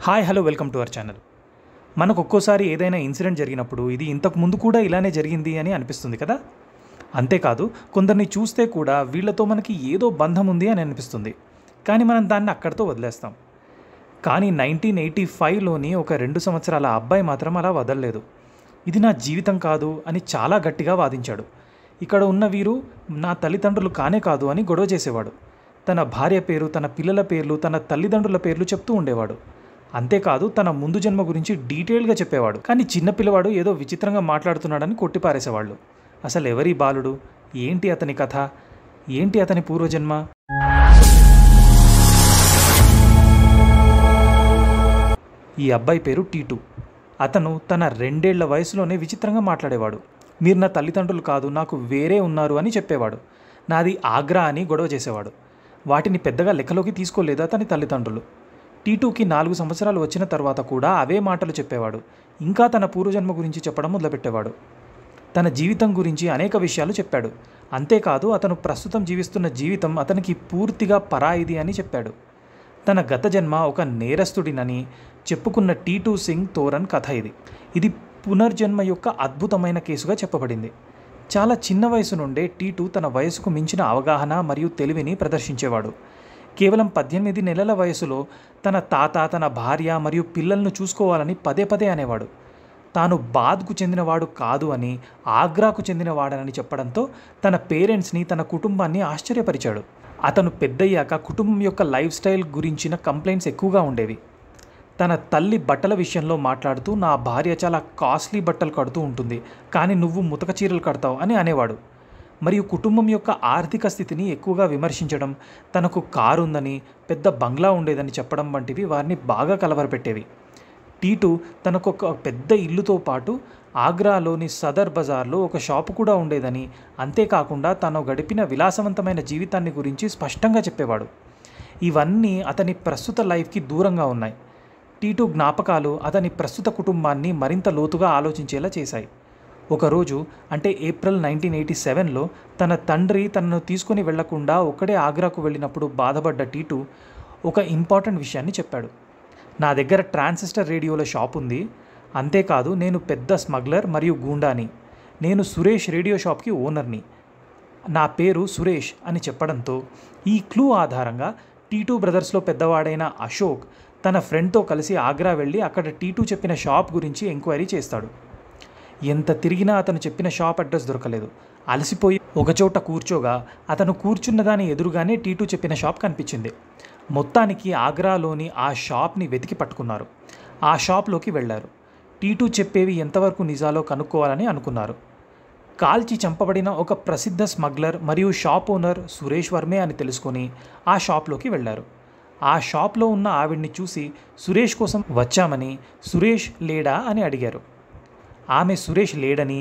Hi hello welcome to our channel. మనకు ఒక్కోసారి ఏదైనా ఇన్సిడెంట్ జరిగినప్పుడు ఇది ఇంతకు ముందు కూడా ఇలానే జరిగింది అని అనిపిస్తుంది కదా. అంతేకాదు కొందరిని చూస్తే కూడా వీళ్ళతో మనకి ఏదో బంధం ఉంది అని అనిపిస్తుంది, కానీ మనం దాన్ని అక్కడితో వదిలేస్తాం. కానీ 1985లోని ఒక 2 సంవత్సరాల అబ్బాయి మాత్రం అలా వదలలేదు. ఇది నా జీవితం కాదు అని చాలా గట్టిగా వాదించాడు. ఇక్కడ ఉన్న వీరు నా తల్లిదండ్రులు కానే కాదు అని గొడవ చేసేవాడు. తన భార్య పేరు, తన పిల్లల పేర్లు, తన తల్లిదండ్రుల పేర్లు చెప్తూ ఉండేవాడు. అంతేకాదు తన ముందు జన్మ గురించి డీటెయిల్గా చెప్పేవాడు. కానీ చిన్నపిల్లవాడు ఏదో విచిత్రంగా మాట్లాడుతున్నాడని కొట్టిపారేసేవాళ్ళు. అసలు ఎవరి బాలుడు, ఏంటి అతని కథ, ఏంటి అతని పూర్వజన్మ? ఈ అబ్బాయి పేరు టీటు. అతను తన 2 ఏళ్ల వయసులోనే విచిత్రంగా మాట్లాడేవాడు. మీరు నా తల్లిదండ్రులు కాదు, నాకు వేరే ఉన్నారు అని చెప్పేవాడు. నాది ఆగ్రా అని గొడవ చేసేవాడు. వాటిని పెద్దగా లెక్కలోకి తీసుకోలేదు అతని తల్లిదండ్రులు. టీటూకి 4 సంవత్సరాలు వచ్చిన తర్వాత కూడా అవే మాటలు చెప్పేవాడు. ఇంకా తన పూర్వజన్మ గురించి చెప్పడం మొదలుపెట్టేవాడు. తన జీవితం గురించి అనేక విషయాలు చెప్పాడు. అంతేకాదు అతను ప్రస్తుతం జీవిస్తున్న జీవితం అతనికి పూర్తిగా పరాయిది అని చెప్పాడు. తన గత జన్మ ఒక నేరస్తుడినని చెప్పుకున్న టీటూ సింగ్ తోరన్ కథ ఇది. ఇది పునర్జన్మ యొక్క అద్భుతమైన కేసుగా చెప్పబడింది. చాలా చిన్న వయసు నుండే టీటూ తన వయసుకు మించిన అవగాహన మరియు తెలివిని ప్రదర్శించేవాడు. కేవలం 18 నెలల వయసులో తన తాత, తన భార్య మరియు పిల్లలను చూసుకోవాలని పదే పదే అనేవాడు. తాను బాద్కు చెందినవాడు కాదు అని, ఆగ్రాకు చెందినవాడని చెప్పడంతో తన పేరెంట్స్ని, తన కుటుంబాన్ని ఆశ్చర్యపరిచాడు. అతను పెద్దయ్యాక కుటుంబం యొక్క లైఫ్ స్టైల్ గురించిన కంప్లైంట్స్ ఎక్కువగా ఉండేవి. తన తల్లి బట్టల విషయంలో మాట్లాడుతూ, నా భార్య చాలా కాస్ట్లీ బట్టలు కడుతూ ఉంటుంది, కానీ నువ్వు ముతక చీరలు కడతావు అని అనేవాడు. మరియు కుటుంబం యొక్క ఆర్థిక స్థితిని ఎక్కువగా విమర్శించడం, తనకు కారు ఉందని, పెద్ద బంగ్లా ఉండేదని చెప్పడం వంటివి వారిని బాగా కలవరపెట్టేవి. టీటు తనకు ఒక పెద్ద ఇల్లుతో పాటు ఆగ్రాలోని సదర్ బజార్లో ఒక షాపు కూడా ఉండేదని, అంతేకాకుండా తాను గడిపిన విలాసవంతమైన జీవితాన్ని గురించి స్పష్టంగా చెప్పేవాడు. ఇవన్నీ అతని ప్రస్తుత లైఫ్కి దూరంగా ఉన్నాయి. టీటు జ్ఞాపకాలు అతని ప్రస్తుత కుటుంబాన్ని మరింత లోతుగా ఆలోచించేలా చేశాయి. ఒకరోజు, అంటే ఏప్రిల్ 1987లో తన తండ్రి తనను తీసుకుని వెళ్లకుండా ఒక్కడే ఆగ్రాకు వెళ్ళినప్పుడు బాధపడ్డ టీటు ఒక ఇంపార్టెంట్ విషయాన్ని చెప్పాడు. నా దగ్గర ట్రాన్సిస్టర్ రేడియోల షాప్ ఉంది, అంతేకాదు నేను పెద్ద స్మగ్లర్ మరియు గూండాని. నేను సురేష్ రేడియో షాప్కి ఓనర్ని. నా పేరు సురేష్ అని చెప్పడంతో ఈ క్లూ ఆధారంగా టీటు బ్రదర్స్లో పెద్దవాడైన అశోక్ తన ఫ్రెండ్తో కలిసి ఆగ్రా వెళ్ళి అక్కడ టీటు చెప్పిన షాప్ గురించి ఎంక్వైరీ చేస్తాడు. ఎంత తిరిగినా అతను చెప్పిన షాప్ అడ్రస్ దొరకలేదు. అలసిపోయి ఒకచోట కూర్చోగా అతను కూర్చున్న దాని ఎదురుగానే టీటు చెప్పిన షాప్ కనిపించింది. మొత్తానికి ఆగ్రాలోని ఆ షాప్ని వెతికి పట్టుకున్నారు. ఆ షాప్లోకి వెళ్ళారు. టీటు చెప్పేవి ఎంతవరకు నిజాలో కనుక్కోవాలని అనుకున్నారు. కాల్చి చంపబడిన ఒక ప్రసిద్ధ స్మగ్లర్ మరియు షాప్ ఓనర్ సురేష్ వర్మే అని తెలుసుకొని ఆ షాప్లోకి వెళ్ళారు. ఆ షాప్లో ఉన్న ఆవిడ్ని చూసి సురేష్ కోసం వచ్చామని, సురేష్ లేడా అని అడిగారు. ఆమె సురేష్ లేడని,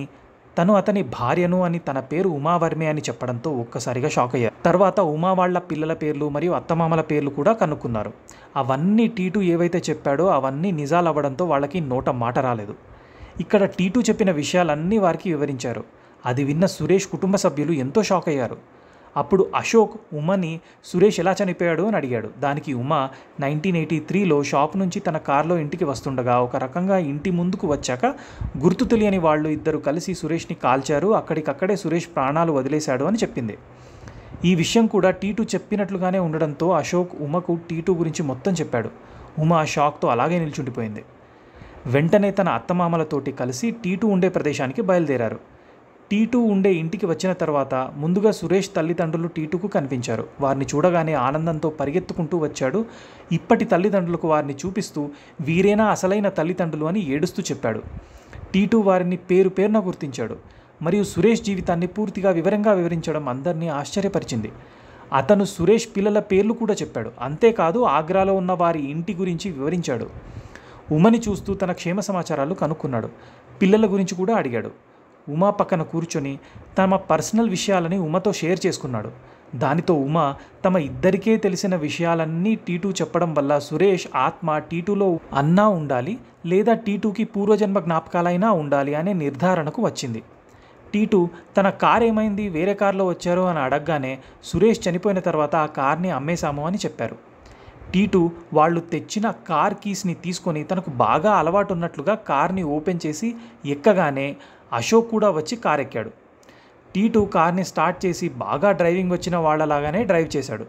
తను అతని భార్యను అని, తన పేరు ఉమావర్మే అని చెప్పడంతో ఒక్కసారిగా షాక్ అయ్యారు. తర్వాత ఉమా వాళ్ళ పిల్లల పేర్లు మరియు అత్తమామల పేర్లు కూడా కనుక్కున్నారు. అవన్నీ టీటు ఏవైతే చెప్పాడో అవన్నీ నిజాలు అవ్వడంతో వాళ్ళకి నోట మాట రాలేదు. ఇక్కడ టీటు చెప్పిన విషయాలన్నీ వారికి వివరించారు. అది విన్న సురేష్ కుటుంబ సభ్యులు ఎంతో షాక్ అయ్యారు. అప్పుడు అశోక్ ఉమని సురేష్ ఎలా చనిపోయాడు అని అడిగాడు. దానికి ఉమ 1983లో షాప్ నుంచి తన కార్లో ఇంటికి వస్తుండగా ఒక రకంగా ఇంటి ముందుకు వచ్చాక గుర్తు తెలియని వాళ్ళు ఇద్దరు కలిసి సురేష్ని కాల్చారు, అక్కడికక్కడే సురేష్ ప్రాణాలు వదిలేశాడు అని చెప్పింది. ఈ విషయం కూడా టీటు చెప్పినట్లుగానే ఉండడంతో అశోక్ ఉమకు టీటు గురించి మొత్తం చెప్పాడు. ఉమ షాక్తో అలాగే నిల్చుండిపోయింది. వెంటనే తన అత్తమామలతోటి కలిసి టీటు ఉండే ప్రదేశానికి బయలుదేరారు. టీటు ఉండే ఇంటికి వచ్చిన తర్వాత ముందుగా సురేష్ తల్లిదండ్రులు టీటుకు కనిపించారు. వారిని చూడగానే ఆనందంతో పరిగెత్తుకుంటూ వచ్చాడు. ఇప్పటి తల్లిదండ్రులకు వారిని చూపిస్తూ వీరేనా అసలైన తల్లిదండ్రులు అని ఏడుస్తూ చెప్పాడు. టీటు వారిని పేరు పేరున గుర్తించాడు మరియు సురేష్ జీవితాన్ని పూర్తిగా వివరంగా వివరించడం అందరినీ ఆశ్చర్యపరిచింది. అతను సురేష్ పిల్లల పేర్లు కూడా చెప్పాడు. అంతేకాదు ఆగ్రాలో ఉన్న వారి ఇంటి గురించి వివరించాడు. ఉమని చూస్తూ తన క్షేమ సమాచారాలు కనుక్కున్నాడు. పిల్లల గురించి కూడా అడిగాడు. ఉమా పక్కన కూర్చొని తమ పర్సనల్ విషయాలని ఉమతో షేర్ చేసుకున్నాడు. దానితో ఉమ తమ ఇద్దరికే తెలిసిన విషయాలన్నీ టీటు చెప్పడం వల్ల సురేష్ ఆత్మ టీటులో అన్నా ఉండాలి, లేదా టీటుకి పూర్వజన్మ జ్ఞాపకాలైనా ఉండాలి అనే నిర్ధారణకు వచ్చింది. టీటు తన కార్ ఏమైంది, వేరే కార్లో వచ్చారు అని అడగగానే సురేష్ చనిపోయిన తర్వాత ఆ కార్ని అమ్మేశాము అని చెప్పారు. టీటు వాళ్ళు తెచ్చిన కార్ కీస్ని తీసుకొని తనకు బాగా అలవాటు ఉన్నట్లుగా కార్ని ఓపెన్ చేసి ఎక్కగానే అశోక్ కూడా వచ్చి కార్ ఎక్కాడు. టీటు కార్ని స్టార్ట్ చేసి బాగా డ్రైవింగ్ వచ్చిన వాళ్ళలాగానే డ్రైవ్ చేశాడు.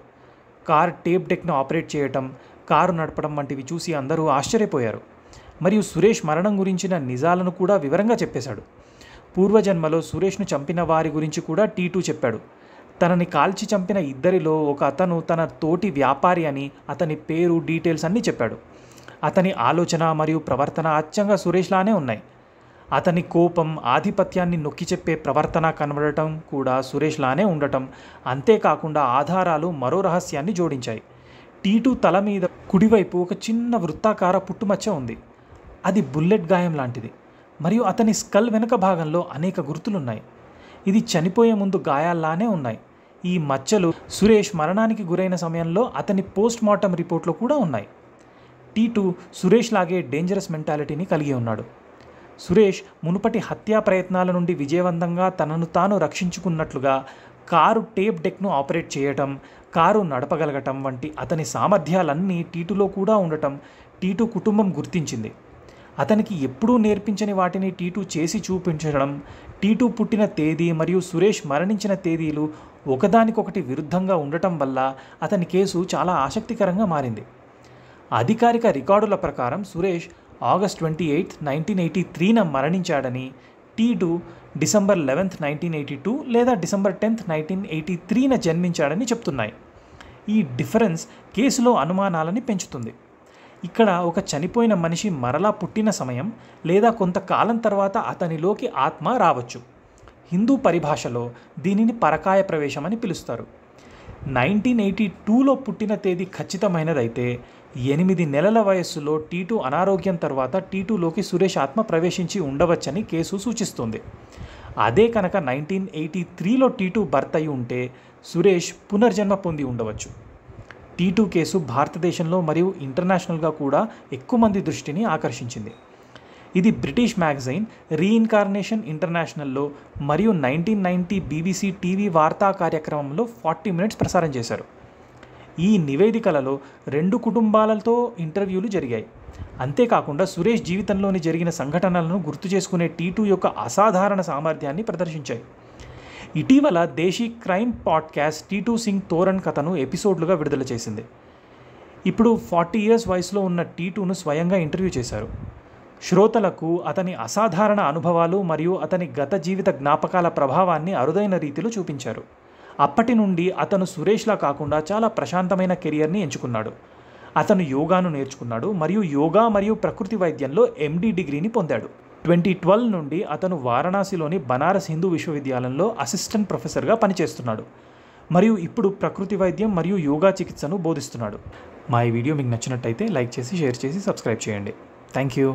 కార్ టేప్ డెక్ను ఆపరేట్ చేయటం, కారు నడపడం వంటివి చూసి అందరూ ఆశ్చర్యపోయారు. మరియు సురేష్ మరణం గురించిన నిజాలను కూడా వివరంగా చెప్పేశాడు. పూర్వజన్మలో సురేష్ను చంపిన వారి గురించి కూడా టీటు చెప్పాడు. తనని కాల్చి చంపిన ఇద్దరిలో ఒక అతను తన తోటి వ్యాపారి అని, అతని పేరు, డీటెయిల్స్ అన్నీ చెప్పాడు. అతని ఆలోచన మరియు ప్రవర్తన అచ్చంగా సురేష్లానే ఉన్నాయి. అతని కోపం, ఆధిపత్యాన్ని నొక్కి చెప్పే ప్రవర్తన కనబడటం కూడా సురేష్లానే ఉండటం, అంతేకాకుండా ఆధారాలు మరో రహస్యాన్ని జోడించాయి. టీటు తల మీద కుడివైపు ఒక చిన్న వృత్తాకార పుట్టుమచ్చ ఉంది. అది బుల్లెట్ గాయం లాంటిది. మరియు అతని స్కల్ వెనుక భాగంలో అనేక గుర్తులున్నాయి. ఇది చనిపోయే ముందు గాయాల్లానే ఉన్నాయి. ఈ మచ్చలు సురేష్ మరణానికి గురైన సమయంలో అతని పోస్ట్ మార్టం రిపోర్ట్లో కూడా ఉన్నాయి. టీటు సురేష్ లాగే డేంజరస్ మెంటాలిటీని కలిగి ఉన్నాడు. సురేష్ మునుపటి హత్యా ప్రయత్నాల నుండి విజయవంతంగా తనను తాను రక్షించుకున్నట్లుగా కారు టేప్ డెక్ను ఆపరేట్ చేయటం, కారు నడపగలగటం వంటి అతని సామర్థ్యాలన్నీ టీటులో కూడా ఉండటం టీటు కుటుంబం గుర్తించింది. అతనికి ఎప్పుడూ నేర్పించని వాటిని టీటు చేసి చూపించడం, టీటు పుట్టిన తేదీ మరియు సురేష్ మరణించిన తేదీలు ఒకదానికొకటి విరుద్ధంగా ఉండటం వల్ల అతని కేసు చాలా ఆసక్తికరంగా మారింది. అధికారిక రికార్డుల ప్రకారం సురేష్ ఆగస్ట్ 28, 1983న మరణించాడని, టీటు డిసెంబర్ 11, 1982 లేదా డిసెంబర్ 10, 1983న జన్మించాడని చెప్తున్నాయి. ఈ డిఫరెన్స్ కేసులో అనుమానాలని పెంచుతుంది. ఇక్కడ ఒక చనిపోయిన మనిషి మరలా పుట్టిన సమయం లేదా కొంతకాలం తర్వాత అతనిలోకి ఆత్మ రావచ్చు. హిందూ పరిభాషలో దీనిని పరకాయ ప్రవేశం అని పిలుస్తారు. 1982లో పుట్టిన తేదీ ఖచ్చితమైనదైతే 8 నెలల వయస్సులో టీటు అనారోగ్యం తర్వాత టీటులోకి సురేష్ ఆత్మ ప్రవేశించి ఉండవచ్చని కేసు సూచిస్తుంది. అదే కనుక 1983లో టీటు బర్త్ అయి ఉంటే సురేష్ పునర్జన్మ పొంది ఉండవచ్చు. టీటు కేసు భారతదేశంలో మరియు ఇంటర్నేషనల్గా కూడా ఎక్కువ మంది దృష్టిని ఆకర్షించింది. ఇది బ్రిటిష్ మ్యాగజైన్ రీఇన్కార్నేషన్ ఇంటర్నేషనల్లో మరియు 1990 BBC టీవీ వార్తా కార్యక్రమంలో 40 minutes ప్రసారం చేశారు. ఈ నివేదికలలో 2 కుటుంబాలతో ఇంటర్వ్యూలు జరిగాయి. అంతేకాకుండా సురేష్ జీవితంలోని జరిగిన సంఘటనలను గుర్తు చేసుకునే టీటు యొక్క అసాధారణ సామర్థ్యాన్ని ప్రదర్శించాయి. ఇటీవల దేశీ క్రైమ్ పాడ్కాస్ట్ టీటు సింగ్ తోరణ్ కథను ఎపిసోడ్లుగా విడుదల చేసింది. ఇప్పుడు 40 years వయసులో ఉన్న టీటును స్వయంగా ఇంటర్వ్యూ చేశారు. శ్రోతలకు అతని అసాధారణ అనుభవాలు మరియు అతని గత జీవిత జ్ఞాపకాల ప్రభావాన్ని అరుదైన రీతిలో చూపించారు. అప్పటి నుండి అతను సురేష్లా కాకుండా చాలా ప్రశాంతమైన కెరియర్ని ఎంచుకున్నాడు. అతను యోగాను నేర్చుకున్నాడు మరియు యోగా మరియు ప్రకృతి వైద్యంలో MD డిగ్రీని పొందాడు. 2012 నుండి అతను వారణాసిలోని బనారస్ హిందూ విశ్వవిద్యాలయంలో అసిస్టెంట్ ప్రొఫెసర్గా పనిచేస్తున్నాడు మరియు ఇప్పుడు ప్రకృతి వైద్యం మరియు యోగా చికిత్సను బోధిస్తున్నాడు. మా ఈ వీడియో మీకు నచ్చినట్టయితే లైక్ చేసి, షేర్ చేసి, సబ్స్క్రైబ్ చేయండి. Thank you.